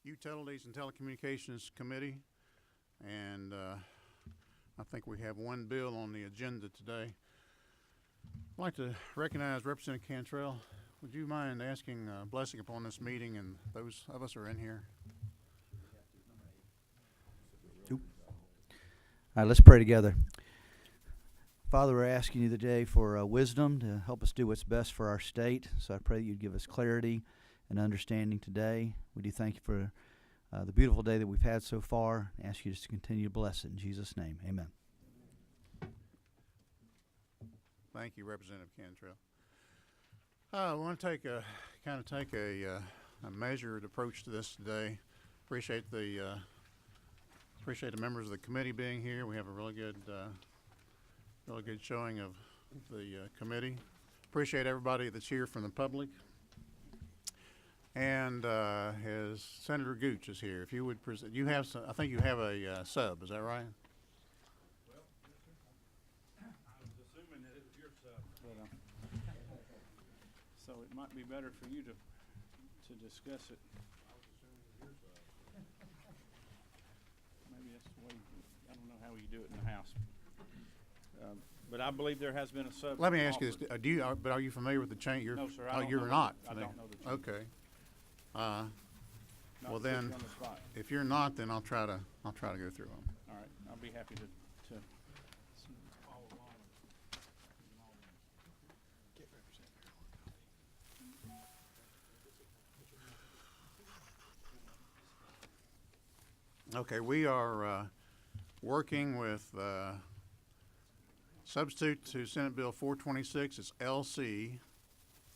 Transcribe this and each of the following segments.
Utilities and Telecommunications Committee, and I think we have one bill on the agenda today. I'd like to recognize Representative Cantrell. Would you mind asking blessing upon this meeting and those of us who are in here? All right, let's pray together. Father, we're asking you today for wisdom to help us do what's best for our state. So I pray that you'd give us clarity and understanding today. We do thank you for the beautiful day that we've had so far. I ask you just to continue to bless it in Jesus' name. Amen. Thank you, Representative Cantrell. I want to take a measured approach to this today. Appreciate the members of the committee being here. We have a really good showing of the committee. Appreciate everybody that's here from the public. And as Senator Gooch is here, if you would present, you have some, I think you have a sub. Is that right? Well, I was assuming that it was your sub, but so it might be better for you to discuss it. I was assuming it was your sub. Maybe that's the way. I don't know how you do it in the House. But I believe there has been a sub. Let me ask you this: but are you familiar with the change? No, sir. You're not. I don't know the change. Okay. Not Well put you then, on the spot. if you're not, then I'll try to go through them. All right, I'll be happy to follow along. Okay, we are working with substitute to Senate Bill 426. It's LC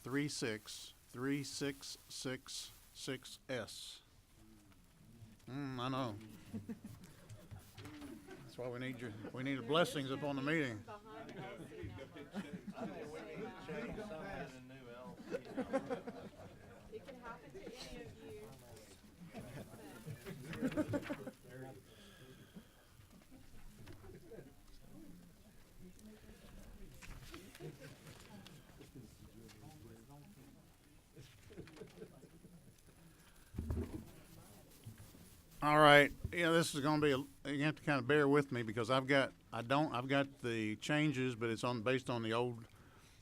36366S. I know. That's why we need your blessings upon the meeting. It can happen to any of you. All right. Yeah, this is going to be. You have to kind of bear with me because I've got the changes, but it's based on the old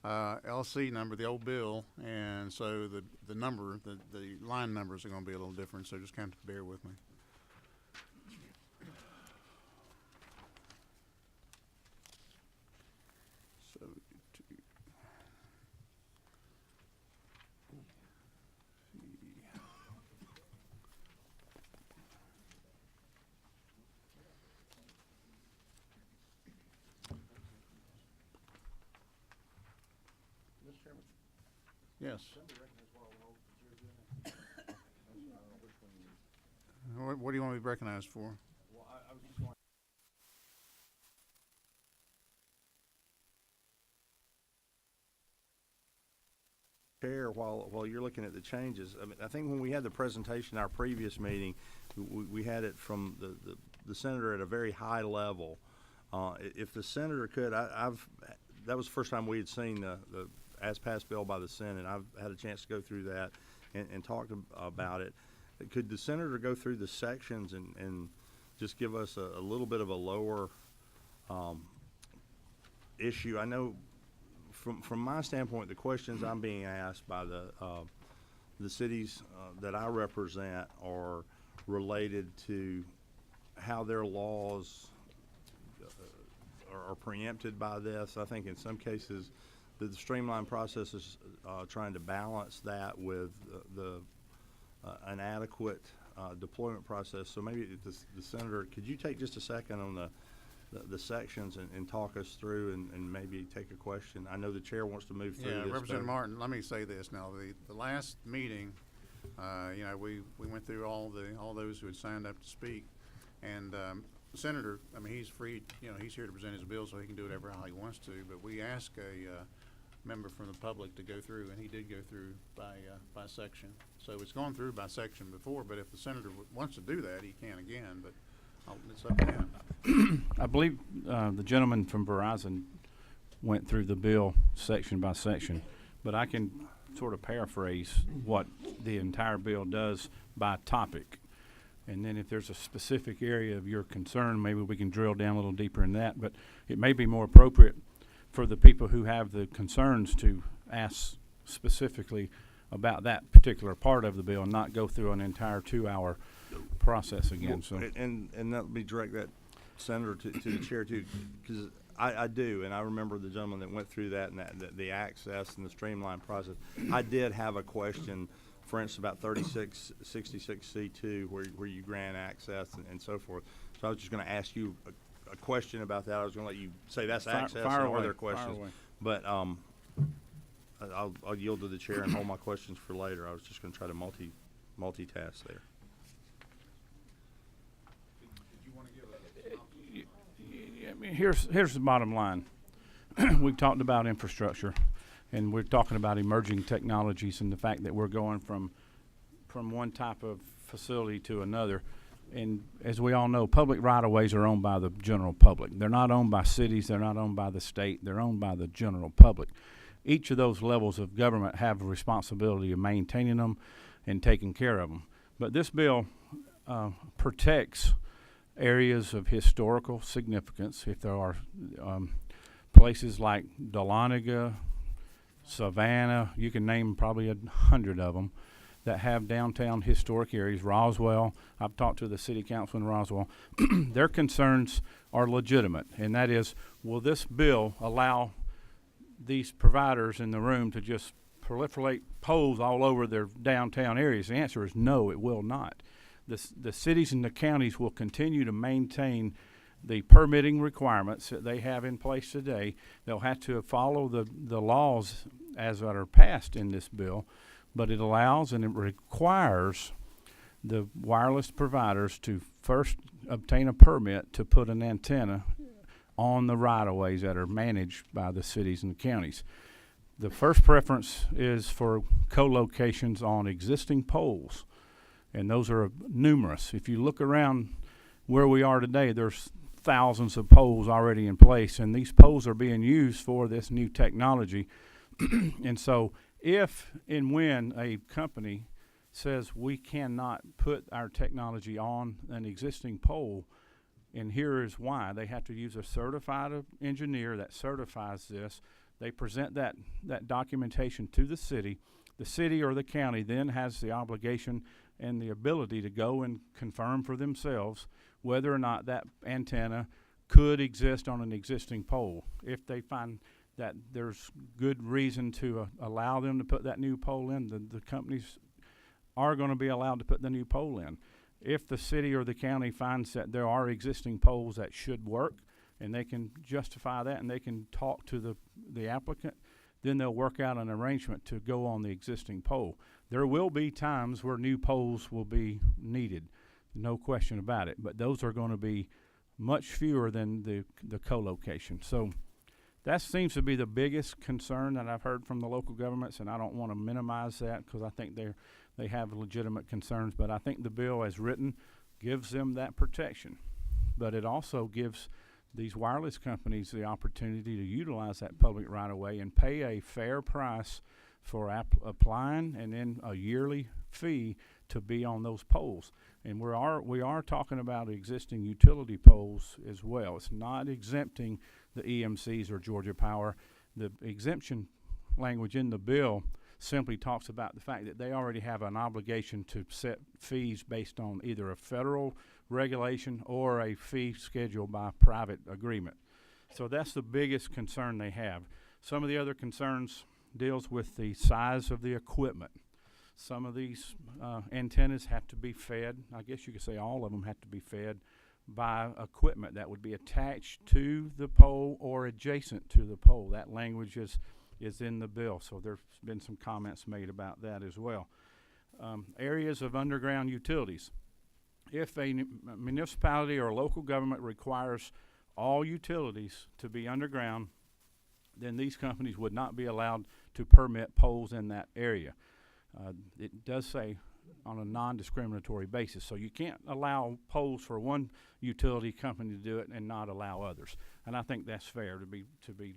LC number, the old bill, and so the line numbers are going to be a little different. So just kind of bear with me. Yes. What do you want to be recognized for? Well, I was just going. Chair, while you're looking at the changes, I mean, I think when we had the presentation, our previous meeting, we had it from the senator at a very high level. If the senator could, that was the first time we had seen the as passed bill by the Senate. I've had a chance to go through that and talk about it. Could the senator go through the sections and just give us a little bit of a lower issue? I know from my standpoint, the questions I'm being asked by the cities that I represent are related to how their laws are preempted by this. I think in some cases the streamlined process is trying to balance that with an adequate deployment process. So maybe the senator, could you take just a second on the sections and talk us through and maybe take a question? I know the chair wants to move through this. Yeah, Representative Martin, let me say this now. The last meeting, we went through all those who had signed up to speak, and the senator, I mean, he's free. He's here to present his bill, so he can do whatever how he wants to. But we ask a member from the public to go through, and he did go through by section. So it's gone through by section before, but if the senator wants to do that, he can again. But it's up to him. I believe the gentleman from Verizon went through the bill section by section, but I can sort of paraphrase what the entire bill does by topic. And then if there's a specific area of your concern, maybe we can drill down a little deeper in that. But it may be more appropriate for the people who have the concerns to ask specifically about that particular part of the bill and not go through an entire 2-hour process again. So And let me direct that, Senator, to the chair too, because I do, and I remember the gentleman that went through that and the access and the streamlined process. I did have a question, for instance, about 3666C2, where you grant access and so forth. So I was just going to ask you a question about that. I was going to let you say that's access fire and away, other fire questions. away. But I'll yield to the chair and hold my questions for later. I was just going to try to multitask there. I mean, here's the bottom line. We've talked about infrastructure, and we're talking about emerging technologies and the fact that we're going from one type of facility to another. And as we all know, public right-of-ways are owned by the general public. They're not owned by cities. They're not owned by the state. They're owned by the general public. Each of those levels of government have a responsibility of maintaining them and taking care of them. But this bill protects areas of historical significance. If there are places like Dahlonega, Savannah, you can name probably 100 of them that have downtown historic areas. Roswell, I've talked to the city council in Roswell. Their concerns are legitimate, and that is, will this bill allow these providers in the room to just proliferate poles all over their downtown areas? The answer is no, it will not. The cities and the counties will continue to maintain the permitting requirements that they have in place today. They'll have to follow the laws as that are passed in this bill, but it allows and it requires the wireless providers to first obtain a permit to put an antenna on the right-of-ways that are managed by the cities and the counties. The first preference is for co-locations on existing poles, and those are numerous. If you look around where we are today, there's thousands of poles already in place, and these poles are being used for this new technology. And so if and when a company says we cannot put our technology on an existing pole, and here is why: they have to use a certified engineer that certifies this. They present that documentation to the city. The city or the county then has the obligation and the ability to go and confirm for themselves whether or not that antenna could exist on an existing pole. If they find that there's good reason to allow them to put that new pole in, the companies are going to be allowed to put the new pole in. If the city or the county finds that there are existing poles that should work, and they can justify that and they can talk to the applicant, then they'll work out an arrangement to go on the existing pole. There will be times where new poles will be needed, no question about it, but those are going to be much fewer than the co-location. So that seems to be the biggest concern that I've heard from the local governments, and I don't want to minimize that because I think they have legitimate concerns, but I think the bill as written gives them that protection. But it also gives these wireless companies the opportunity to utilize that public right-of-way and pay a fair price for applying, and then a yearly fee to be on those poles. And we are talking about existing utility poles as well. It's not exempting the EMCs or Georgia Power. The exemption language in the bill simply talks about the fact that they already have an obligation to set fees based on either a federal regulation or a fee scheduled by private agreement. So that's the biggest concern they have. Some of the other concerns deals with the size of the equipment. Some of these antennas have to be fed, I guess you could say all of them have to be fed by equipment that would be attached to the pole or adjacent to the pole. That language is in the bill, so there's been some comments made about that as well. Areas of underground utilities. If a municipality or local government requires all utilities to be underground, then these companies would not be allowed to permit poles in that area. It does say on a non-discriminatory basis, so you can't allow poles for one utility company to do it and not allow others. And I think that's fair to be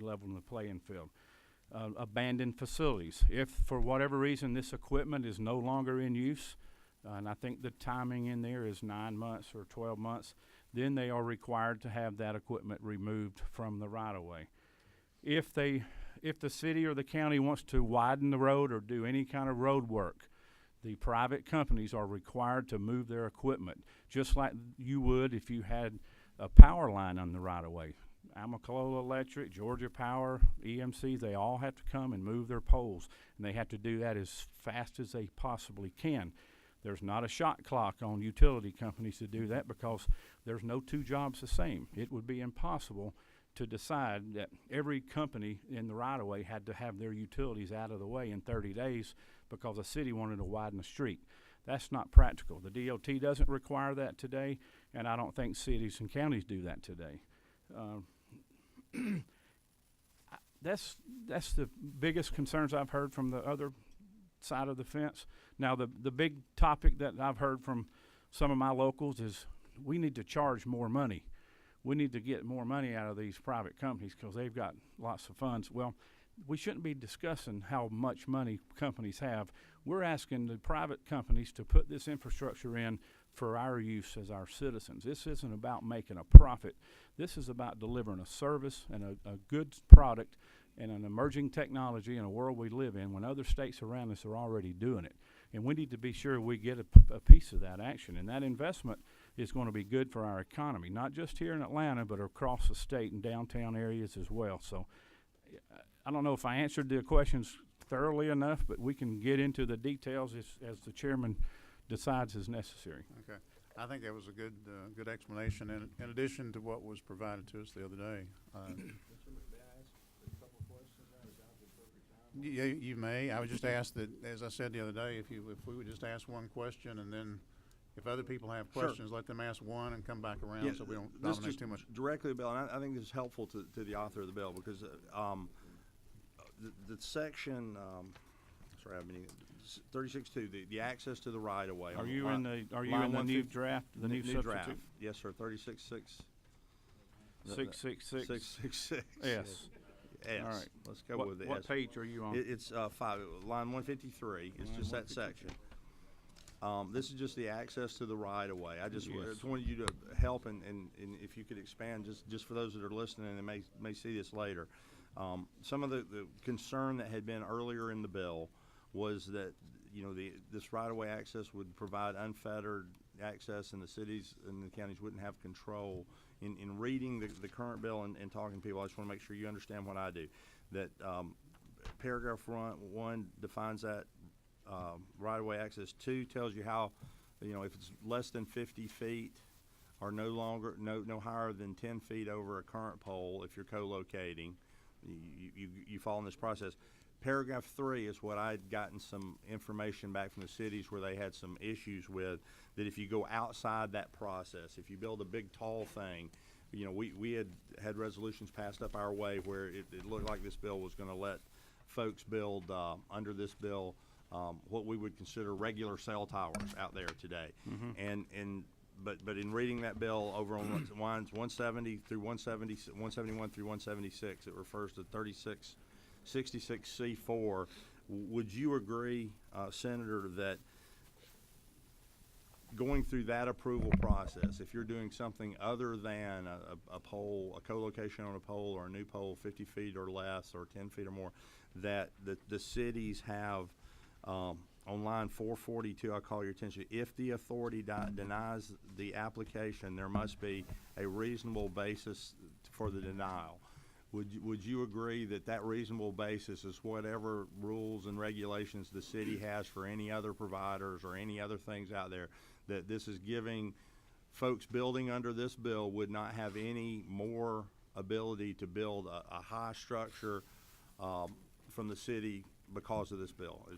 leveling the playing field. Abandoned facilities. If for whatever reason this equipment is no longer in use, and I think the timing in there is 9 months or 12 months, then they are required to have that equipment removed from the right-of-way. If the city or the county wants to widen the road or do any kind of road work, the private companies are required to move their equipment, just like you would if you had a power line on the right-of-way. Amicalola Electric, Georgia Power, EMC, they all have to come and move their poles, and they have to do that as fast as they possibly can. There's not a shot clock on utility companies to do that because there's no two jobs the same. It would be impossible to decide that every company in the right-of-way had to have their utilities out of the way in 30 days because a city wanted to widen the street. That's not practical. The DOT doesn't require that today, and I don't think cities and counties do that today. That's the biggest concerns I've heard from the other side of the fence. Now, the big topic that I've heard from some of my locals is we need to charge more money. We need to get more money out of these private companies because they've got lots of funds. Well, we shouldn't be discussing how much money companies have. We're asking the private companies to put this infrastructure in for our use as our citizens. This isn't about making a profit. This is about delivering a service and a good product and an emerging technology in a world we live in when other states around us are already doing it. And we need to be sure we get a piece of that action. And that investment is going to be good for our economy, not just here in Atlanta, but across the state and downtown areas as well. So I don't know if I answered the questions thoroughly enough, but we can get into the details as the chairman decides is necessary. Okay. I think that was a good, good explanation, and in addition to what was provided to us the other day. Yeah, you may. I would just ask that, as I said the other day, if we would just ask one question, and then if other people have Sure. questions, let them ask one and come back around, Yeah, so we don't this dominate just too much. directly, Bill, and I think this is helpful to the author of the bill because the section, sorry, I mean, 36.2, the access to the right of way. Are you in the new draft, the new draft? substitute? Yes, sir. 36.6. 666. 666. Yes. S. All right. Let's go with the What S. page are you on? It's 5, line 153. It's just that section. This is just the access to the right of way. I just Yes. wanted you to help and if you could expand just for those that are listening and may see this later. Some of the concern that had been earlier in the bill was that, you know, this right of way access would provide unfettered access and the cities and the counties wouldn't have control. In reading the current bill and talking to people, I just want to make sure you understand what I do. That paragraph 1 defines that right-of-way access. 2 tells you how, you know, if it's less than 50 feet or no higher than 10 feet over a current pole, if you're co-locating, you fall in this process. Paragraph 3 is what I'd gotten some information back from the cities where they had some issues with, that if you go outside that process, if you build a big tall thing, you know, we had resolutions passed up our way where it looked like this bill was going to let folks build under this bill what we would consider regular cell towers out there today. Mm-hmm. But in reading that bill over on lines 170 through 171 through 176, it refers to 3666C4. Would you agree, Senator, that going through that approval process, if you're doing something other than a pole, a co-location on a pole or a new pole 50 feet or less or 10 feet or more, that the cities have on line 442, I'll call your attention, if the authority denies the application, there must be a reasonable basis for the denial. Would you agree that reasonable basis is whatever rules and regulations the city has for any other providers or any other things out there, that this is giving folks building under this bill would not have any more ability to build a high structure from the city because of this bill?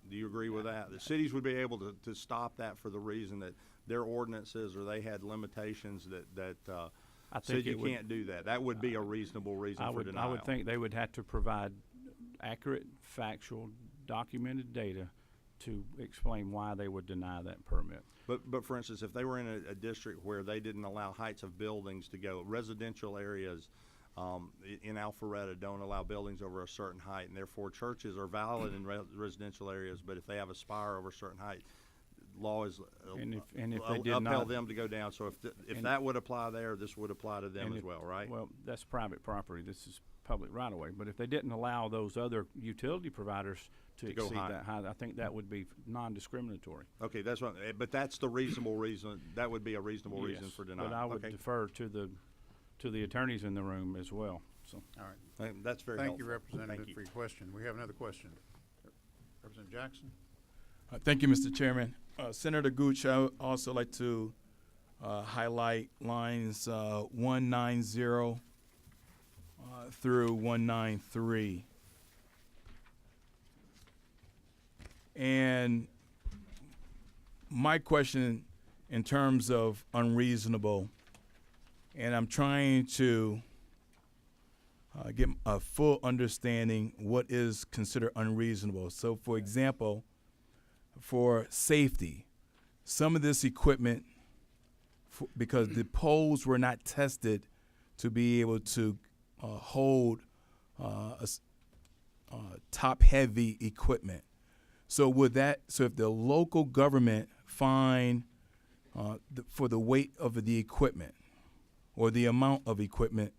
Do you agree with that? The cities would be able to stop that for the reason that their ordinances or they had limitations that I said think you can't do that. That would be a reasonable reason for denial. I would think they would have to provide accurate, factual, documented data to explain why they would deny that permit. But for instance, if they were in a district where they didn't allow heights of buildings to go, residential areas in Alpharetta don't allow buildings over a certain height, and therefore churches are valid in residential areas, but if they have a spire over a certain height, law is And if they did upheld not, them to go down. So if and- that would apply there, this would apply to them and as if- well, right? well, that's private property. This is public right of way. But if they didn't allow those other utility providers to go exceed high. that height, I think that would be non-discriminatory. Okay, that's what, but that's the reasonable reason, that would be a reasonable reason Yes, for denying. But I would Okay. defer to the attorneys in the room as well, so. All right. That's very Thank helpful. you, Representative, Thank you. for your question. We have another question. Representative Jackson? Thank you, Mr. Chairman. Senator Gooch, I would also like to highlight lines 190 through 193. And my question in terms of unreasonable, and I'm trying to get a full understanding what is considered unreasonable. So, for example, for safety, some of this equipment, because the poles were not tested to be able to hold top-heavy equipment. So if the local government fine for the weight of the equipment or the amount of equipment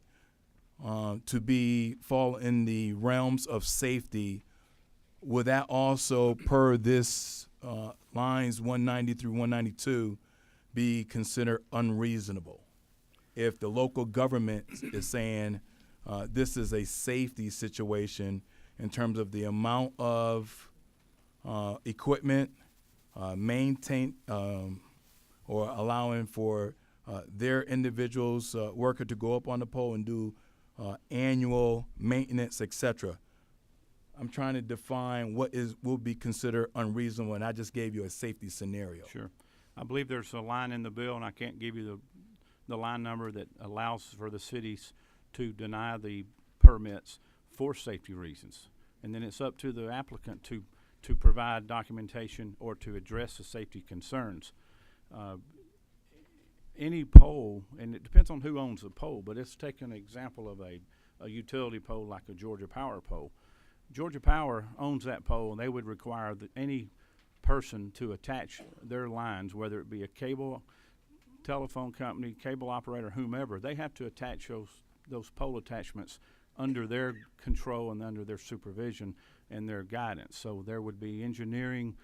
to fall in the realms of safety, would that also, per this lines 190 through 192, be considered unreasonable? If the local government is saying this is a safety situation in terms of the amount of equipment, maintain or allowing for their individuals worker to go up on the pole and do annual maintenance, etc. I'm trying to define what will be considered unreasonable, and I just gave you a safety scenario. Sure. I believe there's a line in the bill, and I can't give you the line number that allows for the cities to deny the permits for safety reasons. And then it's up to the applicant to provide documentation or to address the safety concerns. Any pole, and it depends on who owns the pole, but let's take an example of a utility pole like a Georgia Power pole. Georgia Power owns that pole, and they would require that any person to attach their lines, whether it be a cable, telephone company, cable operator, whomever, they have to attach those pole attachments under their control and under their supervision and their guidance. So there would be engineering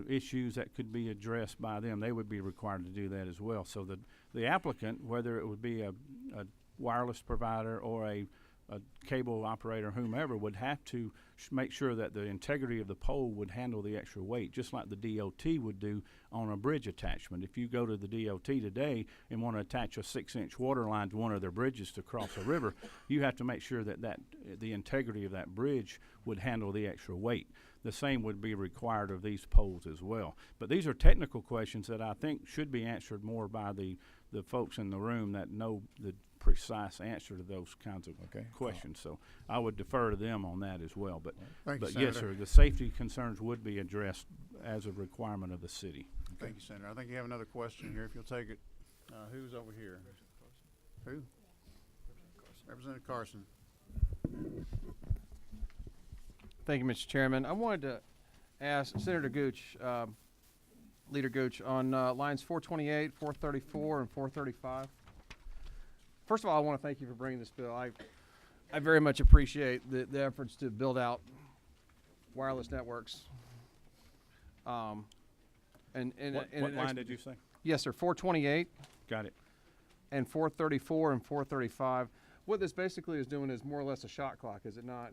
issues that could be addressed by them. They would be required to do that as well. So the applicant, whether it would be a wireless provider or a cable operator, whomever, would have to make sure that the integrity of the pole would handle the extra weight, just like the DOT would do on a bridge attachment. If you go to the DOT today and want to attach a 6-inch water line to one of their bridges to cross a river, you have to make sure that the integrity of that bridge would handle the extra weight. The same would be required of these poles as well. But these are technical questions that I think should be answered more by the folks in the room that know the precise answer to those kinds of questions. So I would defer to them on that as well. But Thank you, but yes, Senator. sir, the safety concerns would be addressed as a requirement of the city. Thank you, Senator. I think you have another question here, if you'll take it. Who's over here? Who? Representative Carson. Thank you, Mr. Chairman. I wanted to ask Senator Gooch, Leader Gooch, on lines 428, 434, and 435. First of all, I want to thank you for bringing this bill. I very much appreciate the efforts to build out wireless networks. What line did you say? Yes, sir. 428 Got it. and 434 and 435. What this basically is doing is more or less a shot clock, is it not?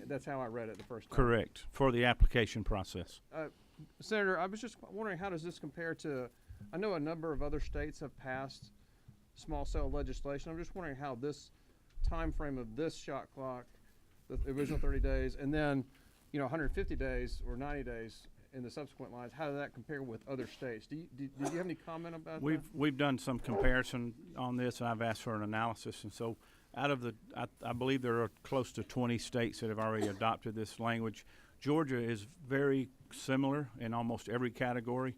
That's how I read it the first time. Correct, for the application process. Senator, I was just wondering, how does this compare to, I know a number of other states have passed small cell legislation. I'm just wondering how this time frame of this shot clock, the original 30 days, and then, 150 days or 90 days in the subsequent lines, how does that compare with other states? Do you have any comment about that? We've done some comparison on this, and I've asked for an analysis. And so out of I believe there are close to 20 states that have already adopted this language. Georgia is very similar in almost every category.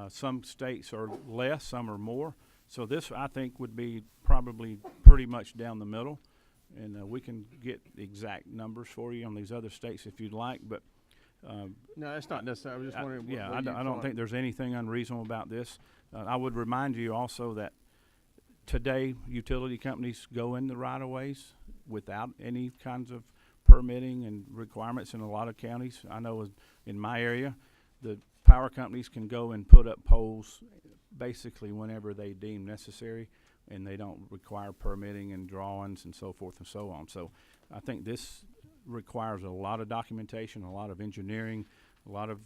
Some states are less, some are more. So this, I think, would be probably pretty much down the middle, and we can get the exact numbers for you on these other states if you'd like, but No, it's not necessary. I was just wondering. What, yeah, what you I don't thought. think there's anything unreasonable about this. I would remind you also that today, utility companies go in the right-of-ways without any kinds of permitting and requirements in a lot of counties. I know in my area, the power companies can go and put up poles basically whenever they deem necessary, and they don't require permitting and drawings and so forth and so on. So I think this requires a lot of documentation, a lot of engineering, a lot of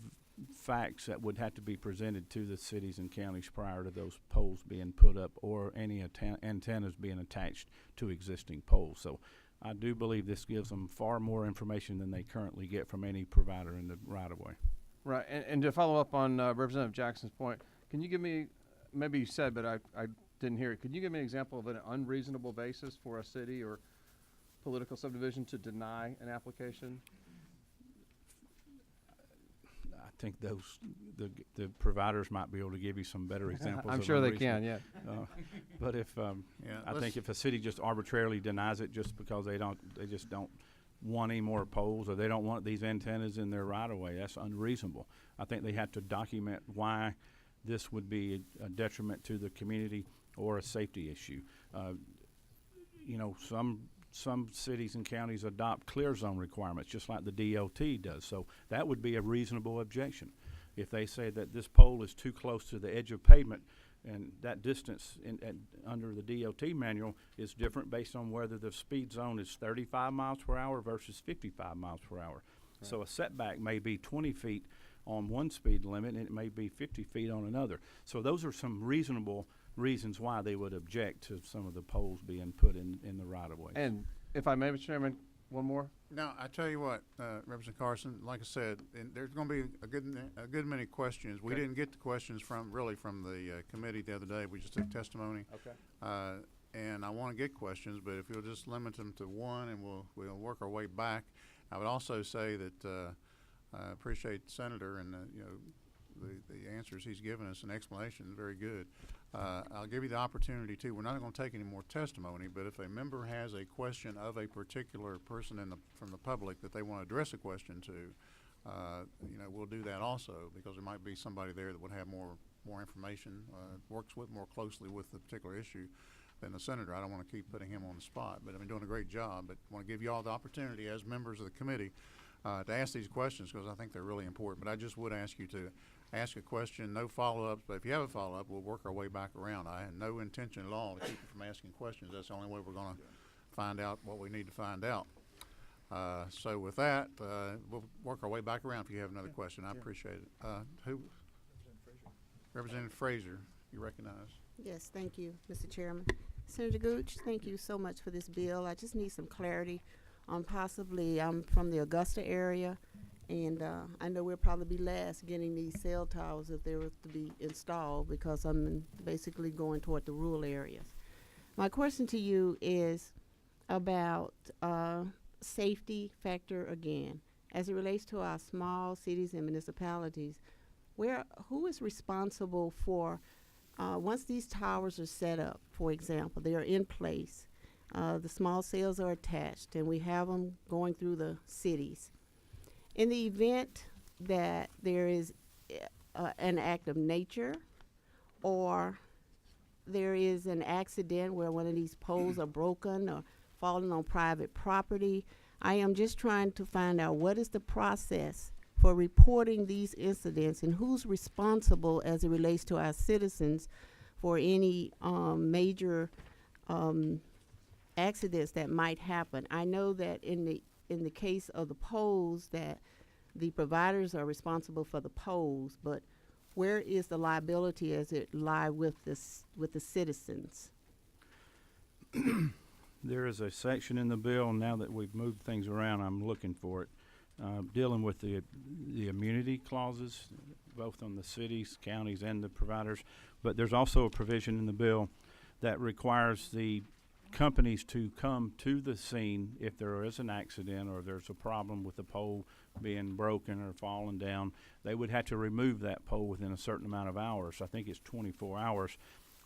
facts that would have to be presented to the cities and counties prior to those poles being put up or any antennas being attached to existing poles. So I do believe this gives them far more information than they currently get from any provider in the right-of-way. Right, and to follow up on Representative Jackson's point, can you give me, maybe you said, but I didn't hear it. Could you give me an example of an unreasonable basis for a city or political subdivision to deny an application? I think the providers might be able to give you some better examples. I'm of sure they unreasonable- can, yeah. But if Yeah, I let's- think if a city just arbitrarily denies it just because they just don't want any more poles or they don't want these antennas in their right of way, that's unreasonable. I think they have to document why this would be a detriment to the community or a safety issue. You know, some cities and counties adopt clear zone requirements, just like the DOT does. So that would be a reasonable objection. If they say that this pole is too close to the edge of pavement, and that distance under the DOT manual is different based on whether the speed zone is 35 miles per hour versus 55 miles per hour. Right. So a setback may be 20 feet on one speed limit, and it may be 50 feet on another. So those are some reasonable reasons why they would object to some of the poles being put in the right-of-way. And if I may, Mr. Chairman, one more? Now, I tell you what, Representative Carson, like I said, and there's going to be a good many questions. We Okay. didn't get the questions from the committee the other day. We just took testimony. Okay. And I want to get questions, but if you'll just limit them to one, and we'll work our way back. I would also say that I appreciate the Senator and the answers he's given us and explanations, very good. I'll give you the opportunity too. We're not going to take any more testimony, but if a member has a question of a particular person from the public that they want to address a question to, we'll do that also, because there might be somebody there that would have more information, works more closely with the particular issue than the Senator. I don't want to keep putting him on the spot, but I've been doing a great job. But I want to give you all the opportunity as members of the committee to ask these questions, because I think they're really important. But I just would ask you to ask a question, no follow-ups, but if you have a follow-up, we'll work our way back around. I had no intention at all to keep you from asking questions. That's the only way we're going to find out what we need to find out. So with that, we'll work our way back around if you have another question. I appreciate it. Representative Fraser, you recognize. Yes, thank you, Mr. Chairman. Senator Gooch, thank you so much for this bill. I just need some clarity on possibly, I'm from the Augusta area, and I know we'll probably be last getting these cell towers if they were to be installed, because I'm basically going toward the rural areas. My question to you is about safety factor again. As it relates to our small cities and municipalities, who is responsible for, once these towers are set up, for example, they are in place, the small cells are attached, and we have them going through the cities. In the event that there is an act of nature, or there is an accident where one of these poles are broken or falling on private property, I am just trying to find out what is the process for reporting these incidents, and who's responsible as it relates to our citizens for any major accidents that might happen. I know that in the case of the poles, that the providers are responsible for the poles, but where is the liability as it lie with the citizens? There is a section in the bill, now that we've moved things around, I'm looking for it, dealing with the immunity clauses, both on the cities, counties, and the providers. But there's also a provision in the bill that requires the companies to come to the scene if there is an accident or there's a problem with the pole being broken or falling down. They would have to remove that pole within a certain amount of hours. I think it's 24 hours.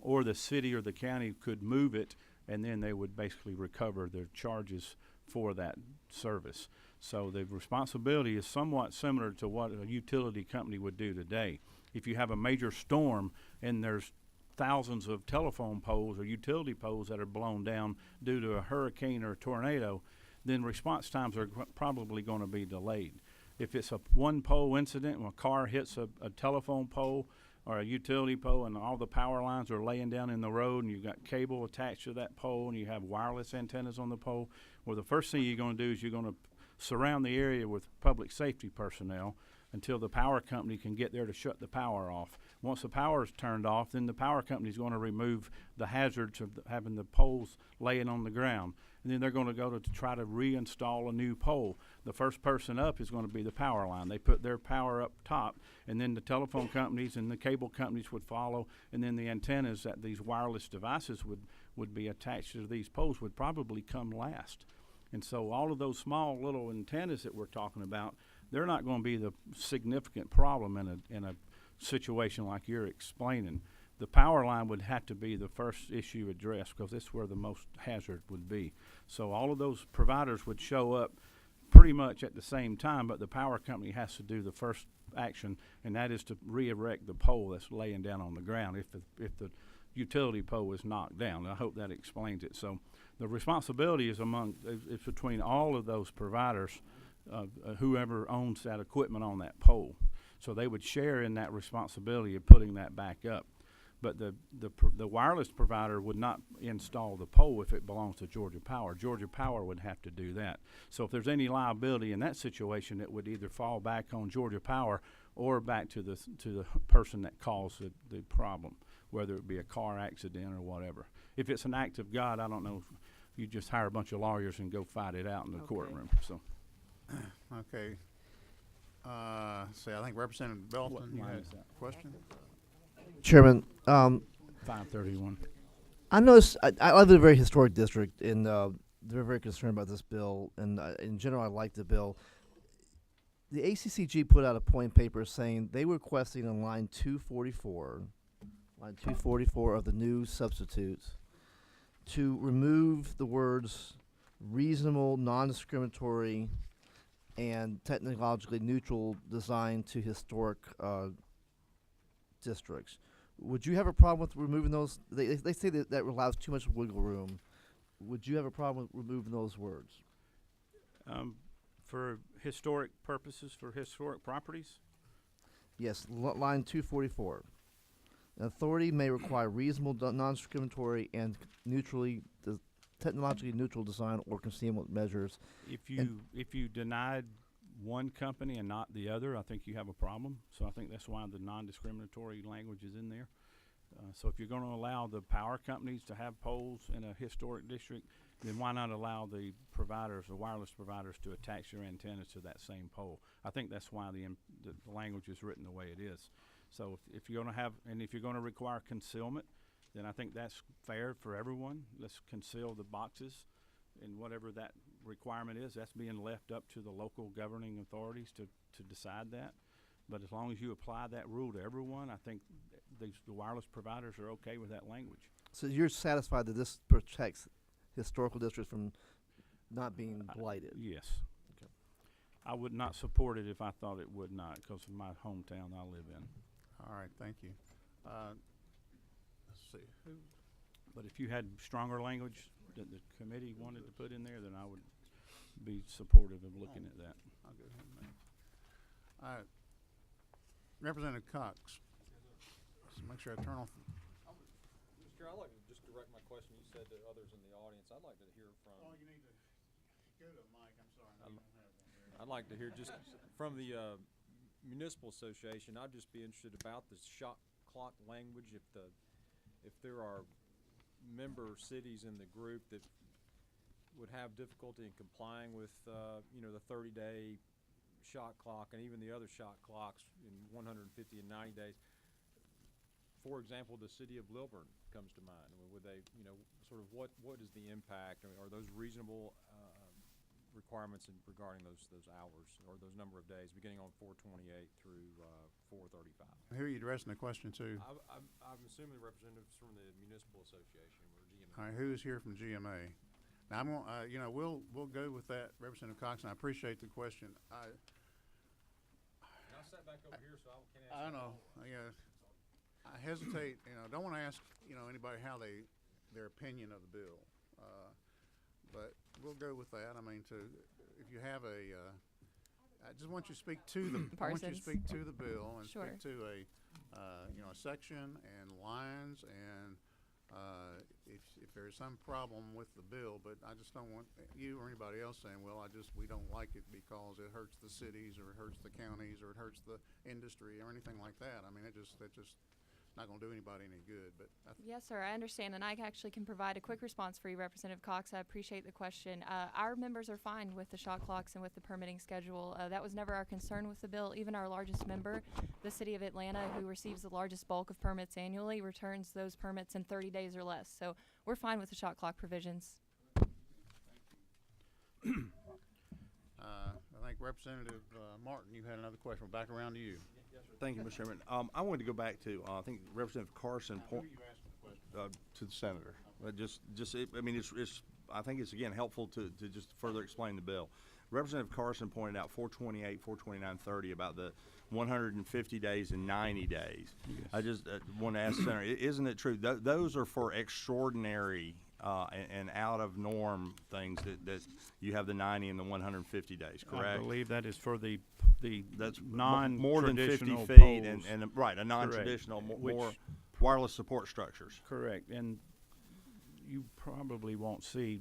or the city or the county could move it, and then they would basically recover their charges for that service. So the responsibility is somewhat similar to what a utility company would do today. If you have a major storm and there's thousands of telephone poles or utility poles that are blown down due to a hurricane or a tornado, then response times are probably going to be delayed. If it's a one pole incident, when a car hits a telephone pole or a utility pole and all the power lines are laying down in the road and you've got cable attached to that pole and you have wireless antennas on the pole, well, the first thing you're going to do is you're going to surround the area with public safety personnel until the power company can get there to shut the power off. Once the power is turned off, then the power company is going to remove the hazards of having the poles laying on the ground. And then they're going to go to try to reinstall a new pole. The first person up is going to be the power line. They put their power up top, and then the telephone companies and the cable companies would follow, and then the antennas that these wireless devices would be attached to these poles would probably come last. And so all of those small little antennas that we're talking about, they're not going to be the significant problem in a situation like you're explaining. The power line would have to be the first issue addressed because that's where the most hazard would be. So all of those providers would show up pretty much at the same time, but the power company has to do the first action, and that is to re-erect the pole that's laying down on the ground if the utility pole is knocked down. I hope that explains it. So the responsibility is between all of those providers, whoever owns that equipment on that pole. So they would share in that responsibility of putting that back up. But the wireless provider would not install the pole if it belongs to Georgia Power. Georgia Power would have to do that. So if there's any liability in that situation, it would either fall back on Georgia Power or back to the person that caused the problem, whether it be a car accident or whatever. If it's an act of God, I don't know, you just hire a bunch of lawyers and go fight it out in the courtroom. So Okay. I think Representative Belton, you line had is that? a question? Chairman, 531. I noticed I live in a very historic district, and they're very concerned about this bill. And in general, I like the bill. The ACCG put out a point paper saying they were requesting on line 244 of the new substitutes, to remove the words reasonable, non-discriminatory, and technologically neutral design to historic districts. Would you have a problem with removing those? They say that allows too much wiggle room. Would you have a problem with removing those words? For historic purposes, for historic properties? Yes, line 244. An authority may require reasonable, non-discriminatory, and technologically neutral design or concealment measures. If you denied one company and not the other, I think you have a problem. So I think that's why the non-discriminatory language is in there. So if you're going to allow the power companies to have poles in a historic district, then why not allow the providers, the wireless providers, to attach their antennas to that same pole? I think that's why the language is written the way it is. So if you're going to if you're going to require concealment, then I think that's fair for everyone. Let's conceal the boxes, and whatever that requirement is, that's being left up to the local governing authorities to decide that. But as long as you apply that rule to everyone, I think the wireless providers are okay with that language. So you're satisfied that this protects historical districts from not being blighted? Yes. Okay. I would not support it if I thought it would not, because of my hometown I live in. All right, thank you. Let's see, But if you had stronger language that the committee wanted to put in there, then I would be supportive of looking at that. I'll go ahead and make. All right, Representative Cox. Let's make sure I turn off. Mr. Chair, I'd like to just direct my question. You said to others in the audience. I'd like to hear from. Oh, you need to go to the mic, I'm sorry. No, you don't have one there. I'd like to hear just from the municipal association. I'd just be interested about the shot clock language. If there are member cities in the group that would have difficulty in complying with the 30-day shot clock and even the other shot clocks in 150 and 90 days. For example, the city of Lilburn comes to mind. I mean, would they, sort of what is the impact? I mean, are those reasonable requirements regarding those hours or those number of days, beginning on 4/28 through 4/35. Who are you addressing the question to? I'm assuming representatives from the Municipal Association or GMA. All right, who is here from GMA? Now, I'm gonna, we'll go with that, Representative Cox, and I appreciate the question. And I sat back over here, so I can't I answer. know, I hesitate, don't wanna ask, anybody how their opinion of the bill. But we'll go with that. I mean, if you have I just want you to speak to the, I want you to Parsons. speak to the bill and Sure. speak to a section and lines and, if there's some problem with the bill, but I just don't want you or anybody else saying, well, we don't like it because it hurts the cities or it hurts the counties or it hurts the industry or anything like that. I mean, that's just not gonna do anybody any good, but Yes, sir, I understand, and I actually can provide a quick response for you, Representative Cox. I appreciate the question. Our members are fine with the shot clocks and with the permitting schedule. That was never our concern with the bill. Even our largest member, the city of Atlanta, who receives the largest bulk of permits annually, returns those permits in 30 days or less. So we're fine with the shot clock provisions. I think Representative Martin, you had another question. Back around to you. Thank you, Mr. Chairman. I wanted to go back to, I think Representative Carson to the senator. I think it's again helpful to just further explain the bill. Representative Carson pointed out 428, 429, 30 about the 150 days and 90 days. Yes. I just want to ask the senator, isn't it true? Those are for extraordinary and out of norm things that you have the 90 and the 150 days, correct? I believe that is for the That's more than 50 non-traditional feet poles. and right, a non-traditional, Which- more wireless support structures. Correct, and you probably won't see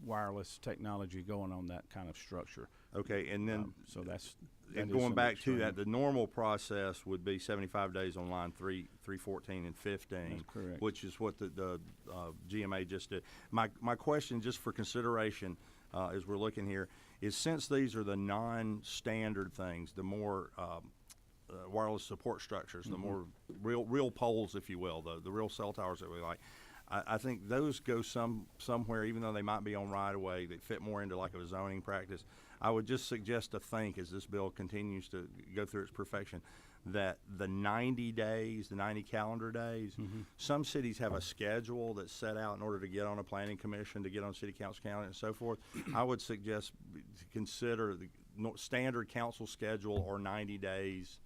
wireless technology going on that kind of structure. Okay, and then So that and is going some back extreme. to that, the normal process would be 75 days on line 314 and 15. That's correct. Which is what the GMA just did. My question, just for consideration, as we're looking here, is since these are the non-standard things, the more wireless support structures, the more real poles, if you will, the real cell towers that we like. I think those go somewhere, even though they might be on right of way, that fit more into like a zoning practice. I would just suggest to think, as this bill continues to go through its perfection, that the 90 days, the 90 calendar days, some cities have a schedule that's set out in order to get on a planning commission, to get on city council calendar and so forth. I would suggest to consider the standard council schedule or 90 days.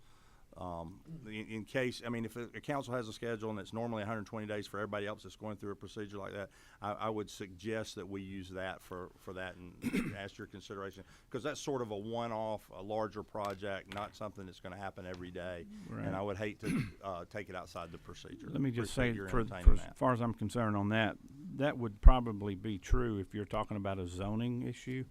In case, I mean, if a council has a schedule and it's normally 120 days for everybody else that's going through a procedure like that, I would suggest that we use that for that and ask your consideration, because that's sort of a one-off, a larger project, not something that's going to happen every day. Right. And I would hate to take it outside the procedure. Let me just Appreciate say, your for entertaining as that. far as I'm concerned on that, that would probably be true if you're talking about a zoning issue.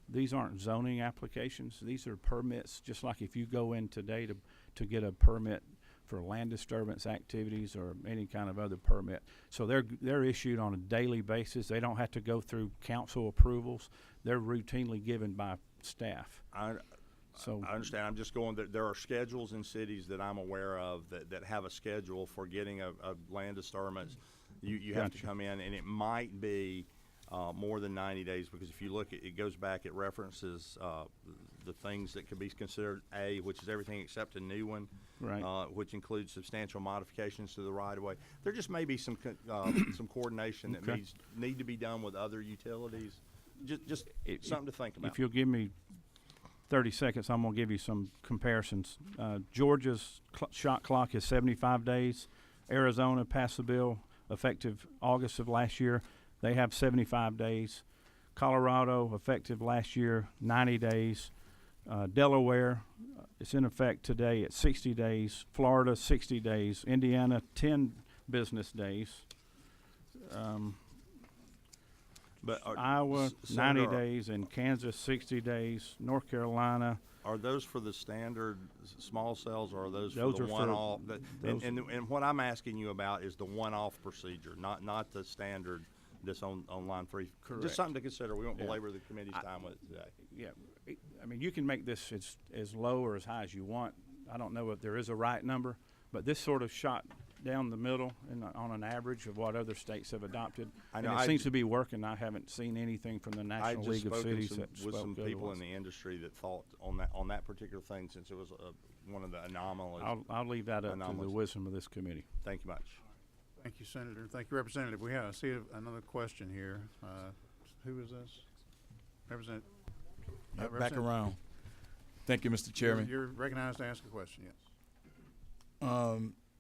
These aren't zoning applications. These are permits, just like if you go in today to get a permit for land disturbance activities or any kind of other permit. So they're issued on a daily basis. They don't have to go through council approvals. They're routinely given by staff. I understand. I'm just going that there are schedules in cities that I'm aware of that have a schedule for getting a land disturbance. You have to Gotcha. come in, and it might be more than 90 days, because if you look at it, goes back, it references the things that could be considered A, which is everything except a new one, Right. which includes substantial modifications to the right of way. There just may be some some coordination that Okay. need to be done with other utilities. Just If- something to think about. If you'll give me 30 seconds, I'm going to give you some comparisons. Georgia's shot clock is 75 days. Arizona passed the bill effective August of last year. They have 75 days. Colorado, effective last year, 90 days. Delaware, it's in effect today at 60 days. Florida, 60 days. Indiana, 10 business days. But Iowa, Senator, 90 days, and Kansas, 60 days. North Carolina, Are those for the standard small cells, or are those Those for are the for one-off? those- And what I'm asking you about is the one-off procedure, not the standard that's on line 3. Correct. Just something to consider. We won't Yeah. belabor the committee's time with it today. yeah, I mean, you can make this as low or as high as you want. I don't know if there is a right number, but this sort of shot down the middle and on an average of what other states have adopted. I And know, it I seems ju- to be working. I haven't seen anything from the I National just League of spoken Cities some, that with some spoke people in otherwise. the industry that thought on that particular thing, since it was one of the anomalies. I'll leave that up to the anomalies. wisdom of this committee. Thank you much. Thank you, Senator. Thank you, Representative. I see another question here. Who is this? Representative? Back Representative- around. Thank you, Mr. Chairman. You're recognized to ask a question, yes.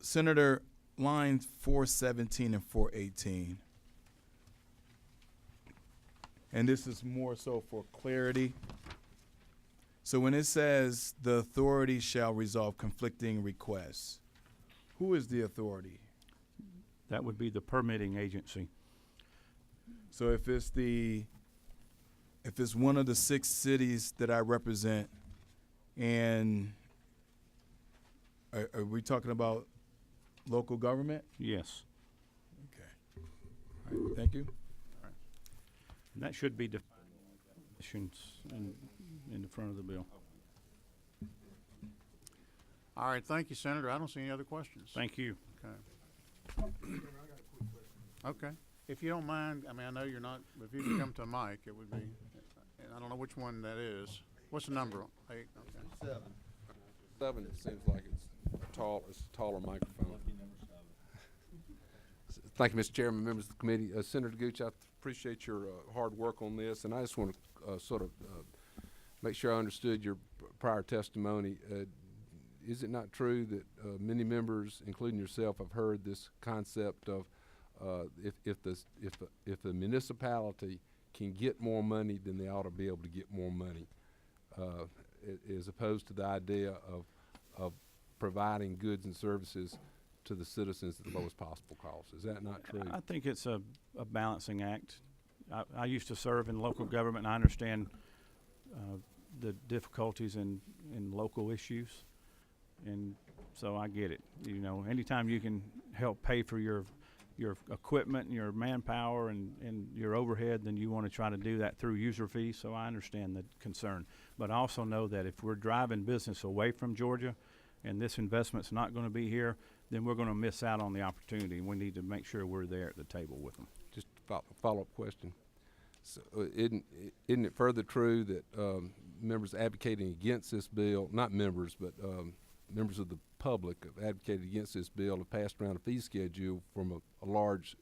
Senator, lines 417 and 418. And this is more so for clarity. So when it says the authority shall resolve conflicting requests, who is the authority? That would be the permitting agency. So if it's one of the 6 cities that I represent, and are we talking about local government? Yes. Okay. All right, thank you. And that should be definitions in the front of the bill. All right, thank you, Senator. I don't see any other questions. Thank you. Okay. Okay. If you don't mind, I mean, I know you're not, but if you could come to a mic, it would be, and I don't know which one that is. What's the number? 8, okay. 7 seems like it's a taller microphone. Thank you, Mr. Chairman, members of the committee. Senator Gooch, I appreciate your hard work on this, and I just want to sort of make sure I understood your prior testimony. Is it not true that many members, including yourself, have heard this concept of if the municipality can get more money, then they ought to be able to get more money, as opposed to the idea of providing goods and services to the citizens at the lowest possible cost? Is that not true? I think it's a balancing act. I used to serve in local government, and I understand the difficulties in local issues, and so I get it. You know, anytime you can help pay for your equipment and your manpower and your overhead, then you want to try to do that through user fees. So I understand the concern, but I also know that if we're driving business away from Georgia, and this investment's not going to be here, then we're going to miss out on the opportunity. We need to make sure we're there at the table with them. Just a follow-up question. So, isn't it further true that members advocating against this bill, not members, but members of the public have advocated against this bill, have passed around a fee schedule from a large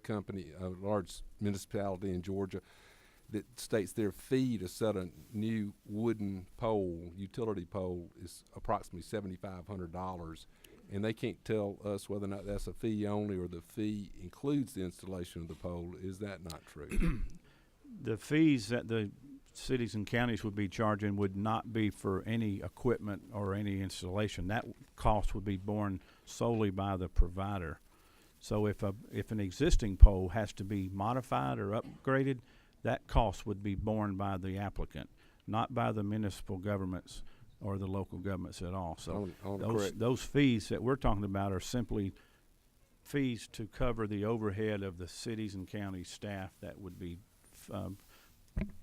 company, a large municipality in Georgia, that states their fee to set a new wooden pole, utility pole, is approximately $7,500, and they can't tell us whether or not that's a fee only or the fee includes the installation of the pole. Is that not true? The fees that the cities and counties would be charging would not be for any equipment or any installation. That cost would be borne solely by the provider. So if an existing pole has to be modified or upgraded, that cost would be borne by the applicant, not by the municipal governments or the local governments at all. So those fees that we're talking about are simply fees to cover the overhead of the cities and county staff that would be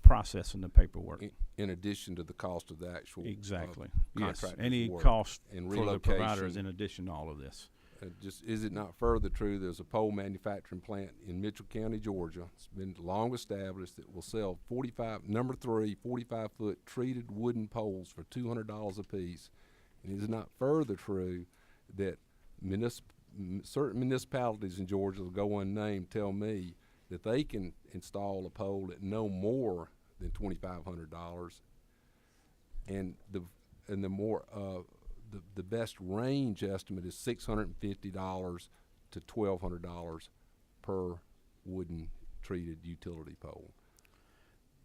processing the paperwork. In addition to the cost of the actual Exactly. Yes. contractor's Any work cost and for the provider is relocation. in addition to all of this. Just, is it not further true there's a pole manufacturing plant in Mitchell County, Georgia? It's been long established that will sell 45-foot treated wooden poles for $200 a piece. And is it not further true that certain municipalities in Georgia, will go unnamed, tell me that they can install a pole at no more than $2,500, and the best range estimate is $650 to $1,200 per wooden treated utility pole.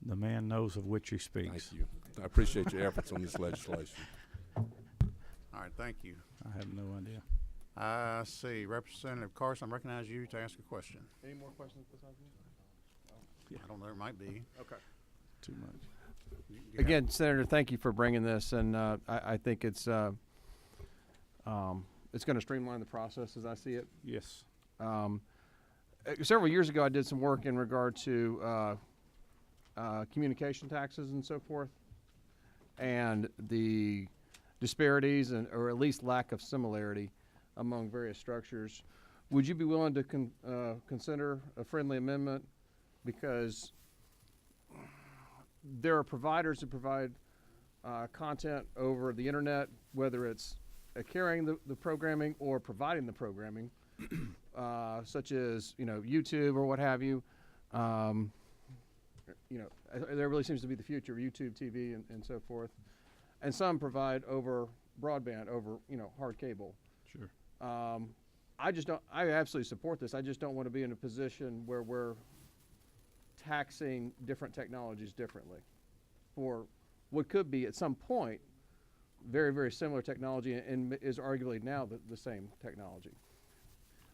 The man knows of which he speaks. Thank you. I appreciate your efforts on this legislation. All right, thank you. I have no idea. I see. Representative Carson, I recognize you to ask a question. Any more questions besides me? I don't know, there might be. Okay. Too much. Again, Senator, thank you for bringing this, and I think it's going to streamline the process as I see it. Yes. Several years ago, I did some work in regard to communication taxes and so forth, and the disparities or at least lack of similarity among various structures. Would you be willing to consider a friendly amendment? Because there are providers who provide content over the internet, whether it's carrying the programming or providing the programming, such as YouTube or what have you. There really seems to be the future of YouTube TV and so forth. And some provide over broadband, over hard cable. Sure. I absolutely support this. I just don't want to be in a position where we're taxing different technologies differently for what could be at some point very, very similar technology and is arguably now the same technology.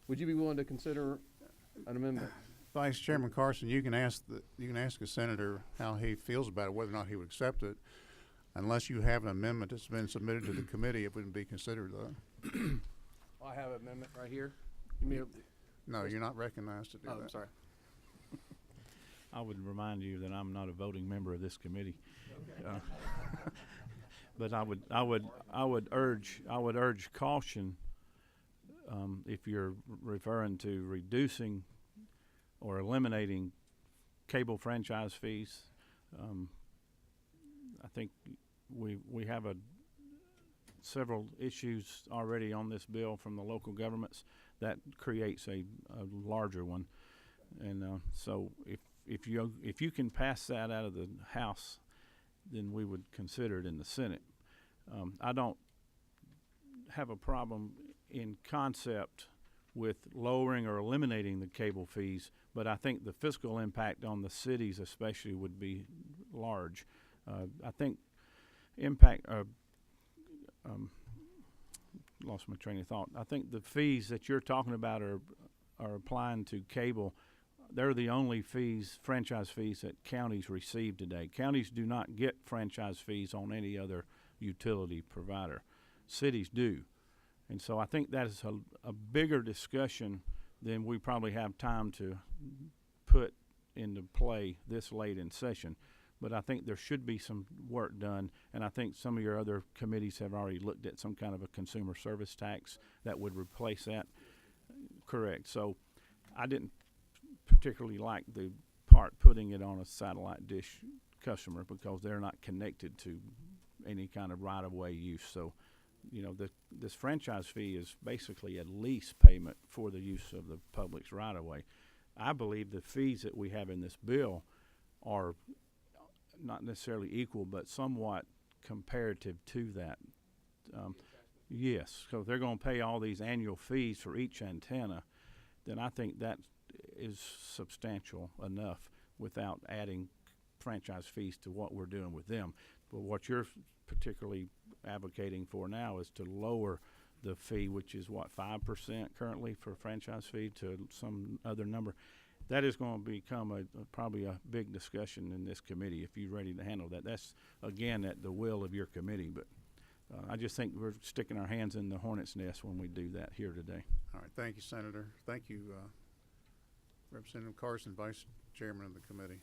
Would you be willing to consider an amendment? Vice Chairman Carson, you can ask a senator how he feels about it, whether or not he would accept it. Unless you have an amendment that's been submitted to the committee, it wouldn't be considered though. I have an amendment right here. No, you're not recognized to do that. I'm sorry. I would remind you that I'm not a voting member of this committee. Okay. But I would urge caution if you're referring to reducing or eliminating cable franchise fees. I think we have several issues already on this bill from the local governments that creates a larger one, and so if you can pass that out of the House, then we would consider it in the Senate. I don't have a problem in concept with lowering or eliminating the cable fees, but I think the fiscal impact on the cities especially would be large. I think lost my train of thought. I think the fees that you're talking about are applying to cable. They're the only franchise fees that counties receive today. Counties do not get franchise fees on any other utility provider. Cities do. And so I think that is a bigger discussion than we probably have time to put into play this late in session. But I think there should be some work done, and I think some of your other committees have already looked at some kind of a consumer service tax that would replace that. Correct. So I didn't particularly like the part putting it on a satellite dish customer because they're not connected to any kind of right-of-way use. So, this franchise fee is basically a lease payment for the use of the public's right-of-way. I believe the fees that we have in this bill are not necessarily equal, but somewhat comparative to that. Yes, so if they're going to pay all these annual fees for each antenna, then I think that is substantial enough without adding franchise fees to what we're doing with them. But what you're particularly advocating for now is to lower the fee, which is 5% currently for franchise fee, to some other number. That is going to become probably a big discussion in this committee if you're ready to handle that. That's, again, at the will of your committee, but I just think we're sticking our hands in the hornet's nest when we do that here today. All right, thank you, Senator. Thank you, Representative Carson, Vice Chairman of the committee.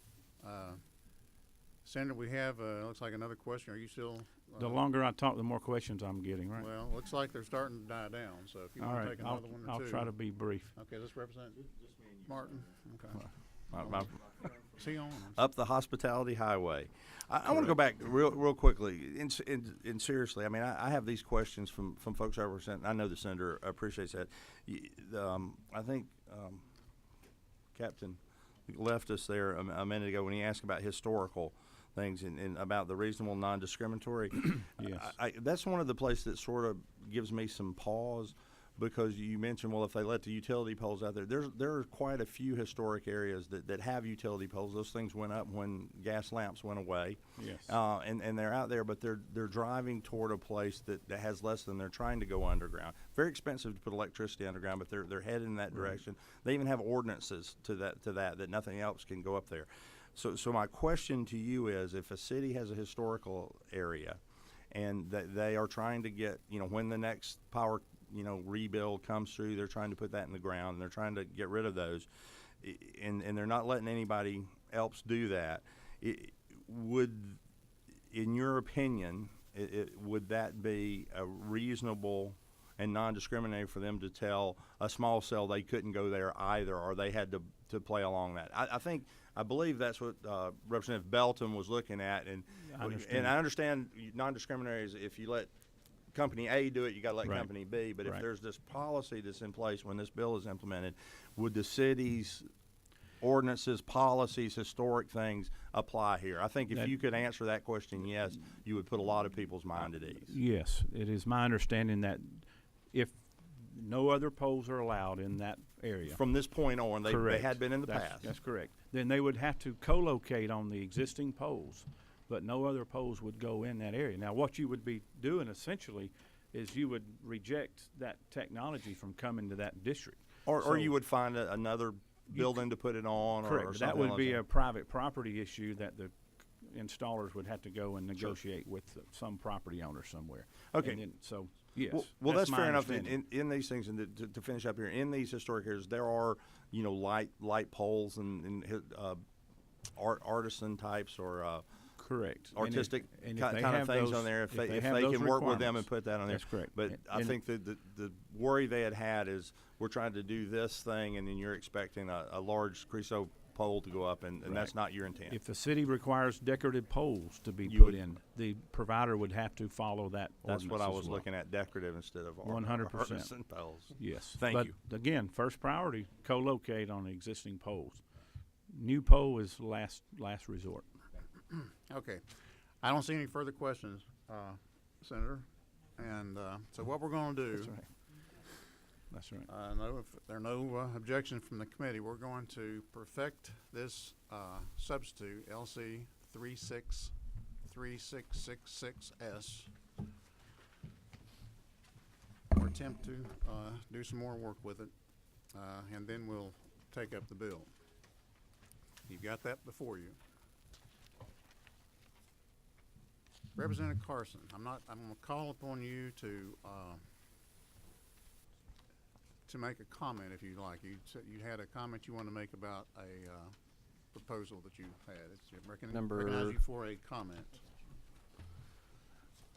Senator, we have, looks like another question. Are you still? The longer I talk, the more questions I'm getting, right? Well, looks like they're starting to die down, so if you want to take another one or I'll two. try to be brief. Okay, let's represent Martin. Okay. Is he on? Up the Hospitality Highway. I want to go back real quickly and seriously. I mean, I have these questions from folks I represent. I know the senator appreciates that. I think Captain left us there a minute ago when he asked about historical things and about the reasonable non-discriminatory. Yes. That's one of the places that sort of gives me some pause, because you mentioned, well, if they let the utility poles out there are quite a few historic areas that have utility poles. Those things went up when gas lamps went away. Yes. And they're out there, but they're driving toward a place that has less than they're trying to go underground. Very expensive to put electricity underground, but they're headed in that direction. They even have ordinances to that nothing else can go up there. So my question to you is, if a city has a historical area and that they are trying to get, when the next power rebuild comes through, they're trying to put that in the ground and they're trying to get rid of those, and they're not letting anybody else do that, would, in your opinion, would that be a reasonable and non-discriminatory for them to tell a small cell they couldn't go there either, or they had to play along that. I believe that's what Representative Belton was looking at, and I understand non-discriminatory is if you let company A do it, you got to let Right. company B. But if Right. there's this policy that's in place when this bill is implemented, would the city's ordinances, policies, historic things apply here? I think if That- you could answer that question, yes, you would put a lot of people's mind at ease. Yes, it is my understanding that if no other poles are allowed in that area. From this point on, they Correct. had been in the That's- past. That's correct. Then they would have to co-locate on the existing poles, but no other poles would go in that area. Now, what you would be doing essentially is you would reject that technology from coming to that district. Or So- you would find another building to put it on, or Correct, or but something that would like be that. a private property issue that the installers would have to go and negotiate with some property owner somewhere. Okay. And then, so, yes. Well, that's my fair enough. understanding. In these things, and to finish up here, in these historic areas, there are, light poles and artisan types or Correct. artistic and if kind they of have things those- on there. If they have those can work with them and requirements. put that on there. That's correct. But And- I and- think that the worry they had is we're trying to do this thing, and then you're expecting a large Creosote pole to go up, and that's Right. not your intent. If the city requires decorative poles to be You put would- in, the provider would have to follow that That's what I ordinance as was well. looking at, decorative instead of 100%. artisan poles. Yes. Thank But you. again, first priority, co-locate on the existing poles. New pole is last resort. Okay. I don't see any further questions, Senator. And so what we're going to do, That's right. That's right. no, if there are no objections from the committee, we're going to perfect this substitute, LC 363666S. Or attempt to do some more work with it, and then we'll take up the bill. You've got that before you. Representative Carson, I'm going to call upon you to make a comment if you'd like. You said you had a comment you want to make about a proposal that you had. Recognize you for a comment.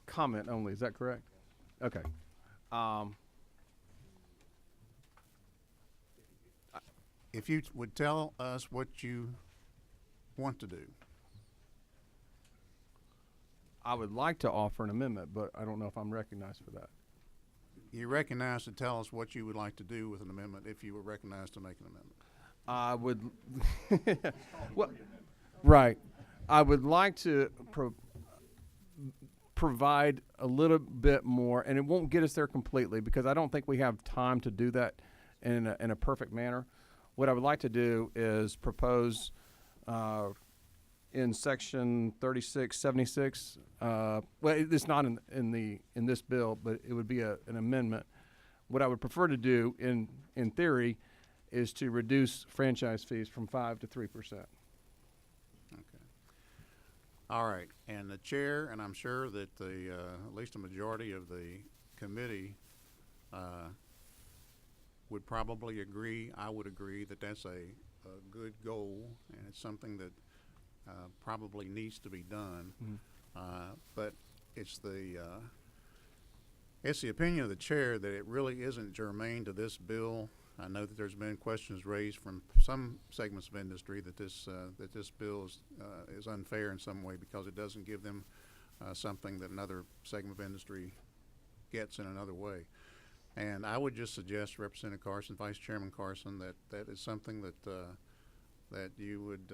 Comment only, is that correct? Okay. If you would tell us what you want to do. I would like to offer an amendment, but I don't know if I'm recognized for that. You recognize to tell us what you would like to do with an amendment if you were recognized to make an amendment. I would, well, right. I would like to provide a little bit more, and it won't get us there completely because I don't think we have time to do that in a perfect manner. What I would like to do is propose in section 3676. Well, it's not in this bill, but it would be an amendment. What I would prefer to do, in theory, is to reduce franchise fees from 5% to 3%. Okay. All right, and the chair, and I'm sure that at least a majority of the committee would probably agree, I would agree that that's a good goal, and it's something that probably needs to be done. But it's the opinion of the chair that it really isn't germane to this bill. I know that there's been questions raised from some segments of industry that this bill is unfair in some way because it doesn't give them something that another segment of industry gets in another way. And I would just suggest, Representative Carson, Vice Chairman Carson, that is something that you would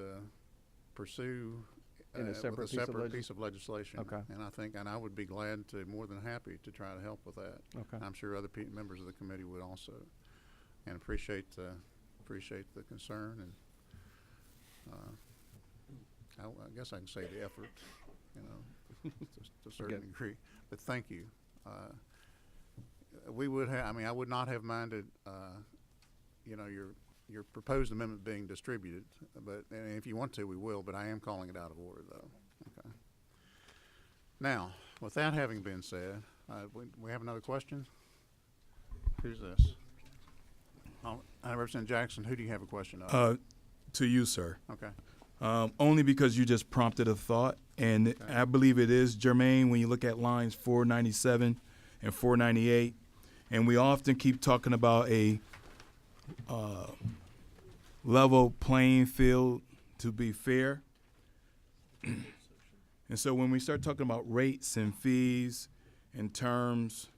pursue In a with separate a piece of separate piece of legislation. Okay. And I would be glad to, more than happy, to try to help with that. Okay. I'm sure other members of the committee would also, and appreciate the concern and I guess I can say the effort, to a certain degree. But thank you. We would have. I mean, I would not have minded, your proposed amendment being distributed. But and if you want to, we will. But I am calling it out of order, though. Okay. Now, with that having been said, we have another question. Who's this? Representative Jackson, who do you have a question of? To you, sir. Okay. Only because you just prompted a thought, and I believe it is germane when you look at lines 497 and 498. And we often keep talking about a level playing field to be fair. And so when we start talking about rates and fees and terms,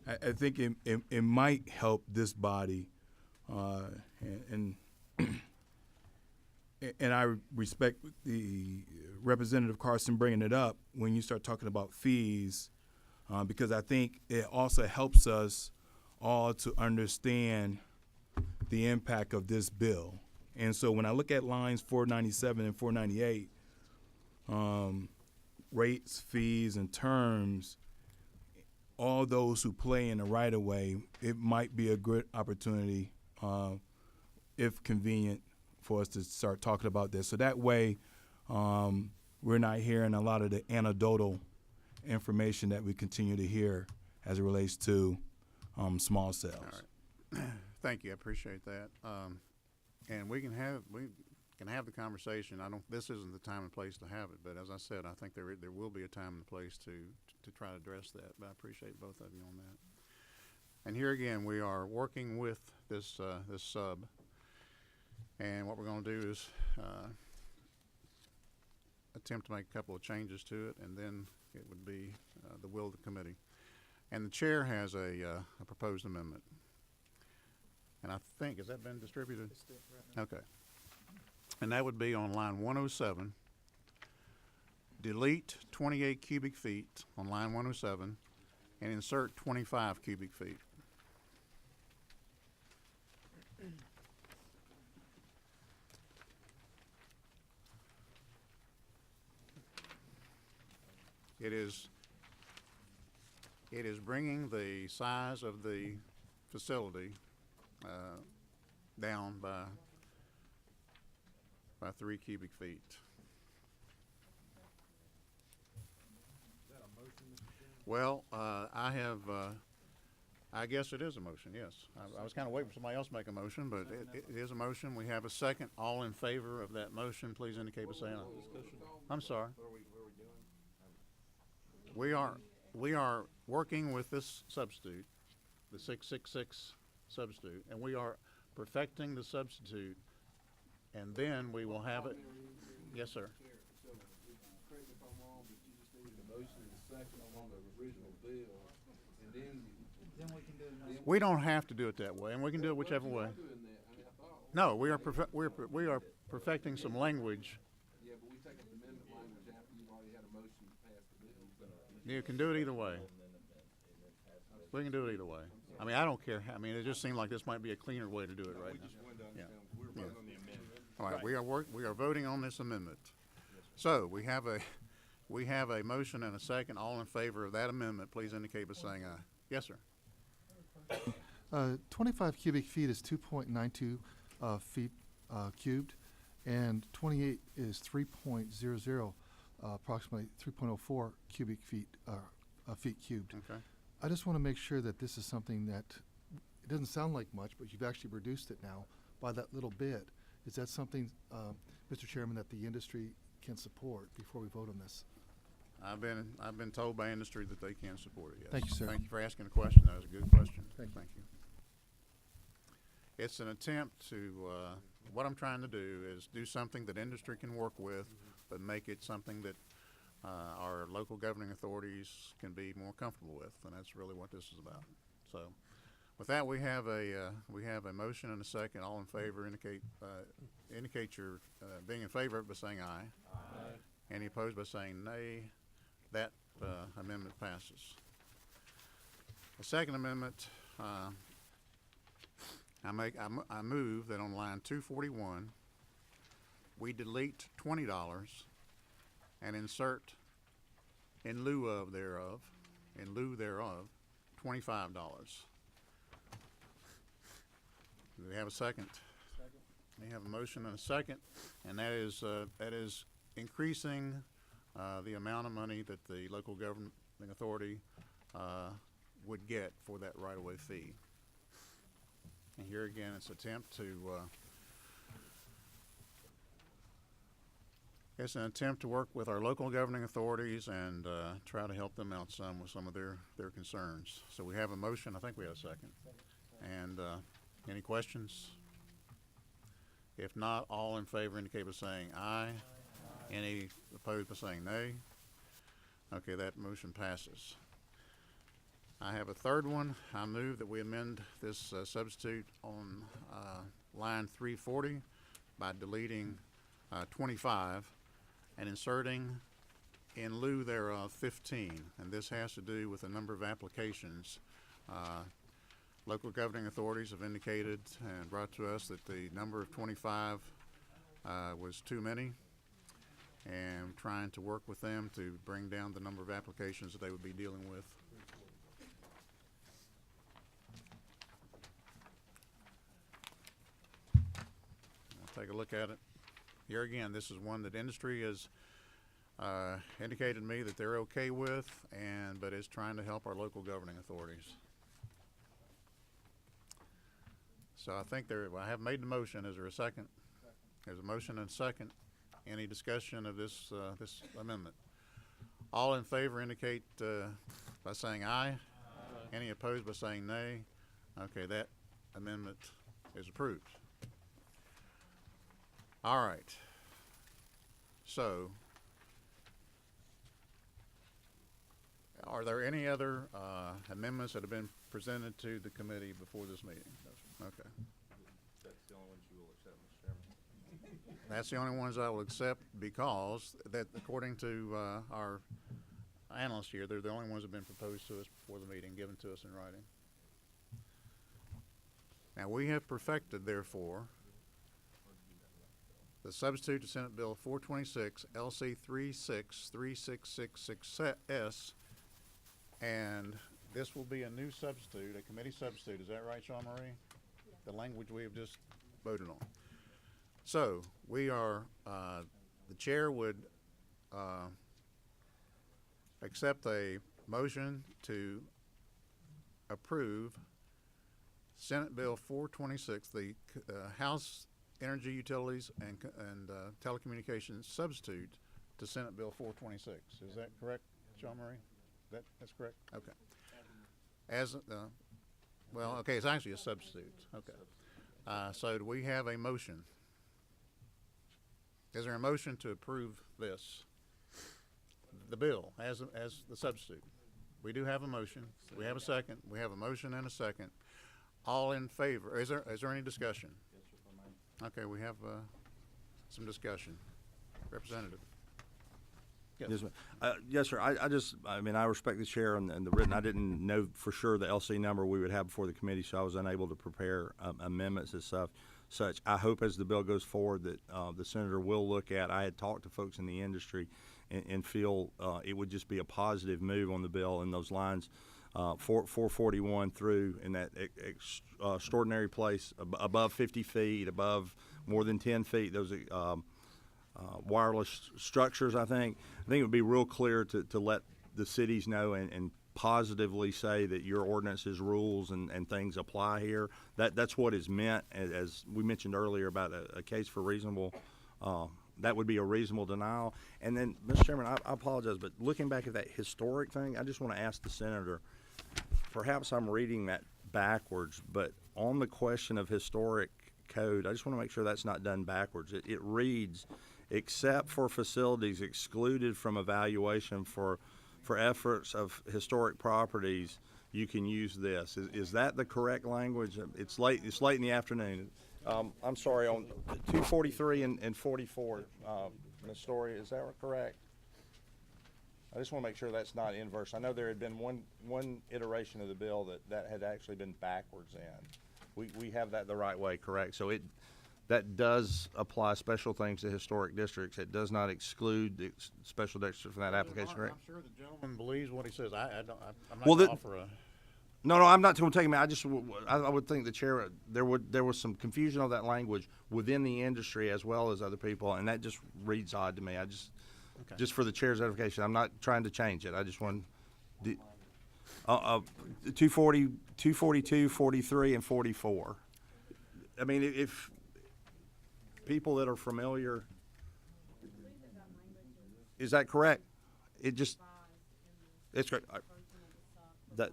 I think it might help this body, and I respect the Representative Carson bringing it up when you start talking about fees, because I think it also helps us all to understand the impact of this bill. And so when I look at lines 497 and 498, rates, fees, and terms, all those who play in the right of way, it might be a good opportunity, if convenient, for us to start talking about this. So that way, we're not hearing a lot of the anecdotal information that we continue to hear as it relates to small cells. All right. Thank you. I appreciate that. And we can have the conversation. This isn't the time and place to have it, but as I said, I think there will be a time and place to try to address that. But I appreciate both of you on that. And here again, we are working with this sub, and what we're going to do is attempt to make a couple of changes to it, and then it would be the will of the committee. And the chair has a proposed amendment. And I think, has that been distributed? Okay. And that would be on line 107. Delete 28 cubic feet on line 107 and insert 25 cubic feet. It is bringing the size of the facility down by 3 cubic feet. Well, I guess it is a motion, yes. I was kind of waiting for somebody else to make a motion, but it is a motion. We have a second. All in favor of that motion, please indicate by saying aye. I'm sorry. We are working with this substitute, the 666 substitute, and we are perfecting the substitute, and then we will have it. Yes, sir. Correct me if I'm wrong, but you just needed a motion and a second on the original bill, and then we can do it. We don't have to do it that way, and we can do it whichever way. No, we are perfecting some language. Yeah, but we take up the amendment language after you've already had a motion to pass the bill. You can do it either way. We can do it either way. I mean, I don't care. I mean, it just seemed like this might be a cleaner way to do it right now. Yeah. We're voting on the amendment. All right, we are voting on this amendment. So we have a motion and a second. All in favor of that amendment, please indicate by saying aye. Yes, sir. 25 cubic feet is 2.92 feet cubed, and 28 is 3.00, approximately 3.04 cubic feet feet cubed. Okay. I just want to make sure that this is something that, it doesn't sound like much, but you've actually reduced it now by that little bit. Is that something, Mr. Chairman, that the industry can support before we vote on this? I've been told by industry that they can support it, yes. Thank you, sir. Thank you for asking the question. That was a good question. Thank you. Thank you. It's an attempt to, what I'm trying to do is do something that industry can work with, but make it something that our local governing authorities can be more comfortable with, and that's really what this is about. So, with that, we have a motion and a second. All in favor indicate your being in favor of it by saying aye. Aye. Any opposed by saying nay. That amendment passes. The second amendment, I move that on line 241, we delete $20 and insert in lieu thereof, $25. Do we have a second? Second. We have a motion and a second, and that is increasing the amount of money that the local governing authority would get for that right-of-way fee. And here again, it's an attempt to It's an attempt to work with our local governing authorities and try to help them out some with some of their concerns. So we have a motion. I think we have a second. And any questions? If not, all in favor indicate by saying aye. Any opposed by saying nay? Okay, that motion passes. I have a third one. I move that we amend this substitute on line 340 by deleting 25 and inserting in lieu thereof 15. And this has to do with the number of applications. Local governing authorities have indicated and brought to us that the number of 25 was too many, and trying to work with them to bring down the number of applications that they would be dealing with. Take a look at it. Here again, this is one that industry has indicated to me that they're okay with, but is trying to help our local governing authorities. So I think I have made the motion. Is there a second? There's a motion and a second. Any discussion of this amendment? All in favor indicate by saying aye. Any opposed by saying nay? Okay, that amendment is approved. All right. So, are there any other amendments that have been presented to the committee before this meeting? Okay. That's the only ones you will accept, Mr. Chairman. That's the only ones I will accept because that, according to our analysts here, they're the only ones that have been proposed to us before the meeting, given to us in writing. Now, we have perfected, therefore, the substitute to Senate Bill 426, LC 363666S, and this will be a new substitute, a committee substitute. Is that right, Sean Marie? Yes. The language we have just voted on. So we are, the chair would accept a motion to approve Senate Bill 426, the House Energy Utilities and Telecommunications substitute to Senate Bill 426. Is that correct, John Murray? That's correct? Okay. Well, okay, it's actually a substitute. Okay. So do we have a motion? Is there a motion to approve this, the bill, as the substitute? We do have a motion. We have a second. We have a motion and a second. All in favor? Is there any discussion? Okay, we have some discussion. Representative. Yes. Yes, yes, sir. I respect the chair and the written. I didn't know for sure the LC number we would have before the committee, so I was unable to prepare amendments and such. I hope as the bill goes forward that the senator will look at. I had talked to folks in the industry and feel it would just be a positive move on the bill in those lines 441 through in that extraordinary place above 50 feet, above more than 10 feet. Those wireless structures, I think it would be real clear to let the cities know and positively say that your ordinance's rules and things apply here. That's what is meant, as we mentioned earlier about a case for reasonable. That would be a reasonable denial. And then, Mr. Chairman, I apologize, but looking back at that historic thing, I just want to ask the senator. Perhaps I'm reading that backwards, but on the question of historic code, I just want to make sure that's not done backwards. It reads, except for facilities excluded from evaluation for efforts of historic properties, you can use this. Is that the correct language? It's late in the afternoon. I'm sorry, on 243 and 44, Ms. Story, is that correct? I just want to make sure that's not inverse. I know there had been one iteration of the bill that had actually been backwards in. We have that the right way, correct? So that does apply special things to historic districts. It does not exclude the special districts from that application, correct? I'm sure the gentleman believes what he says. I'm not Well, going to offer a... No, I'm not taking it. I would think the chair, there was some confusion of that language within the industry as well as other people, and that just reads odd to me. Just for the chair's edification, I'm not trying to change it. I just want 240, 242, 43, and 44. I mean, if people that are familiar, Is that correct? It just, it's correct. That,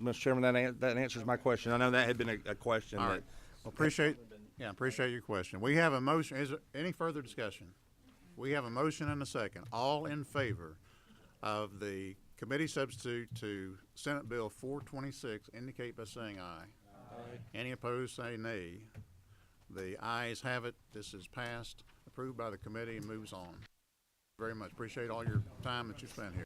Mr. Chairman, that answers my question. I know that had been a question All that. right. Well, appreciate your question. We have a motion. Is there any further discussion? We have a motion and a second. All in favor of the committee substitute to Senate Bill 426 indicate by saying aye. Aye. Any opposed say nay. The ayes have it. This is passed, approved by the committee, and moves on. Very much appreciate all your time that you spent here.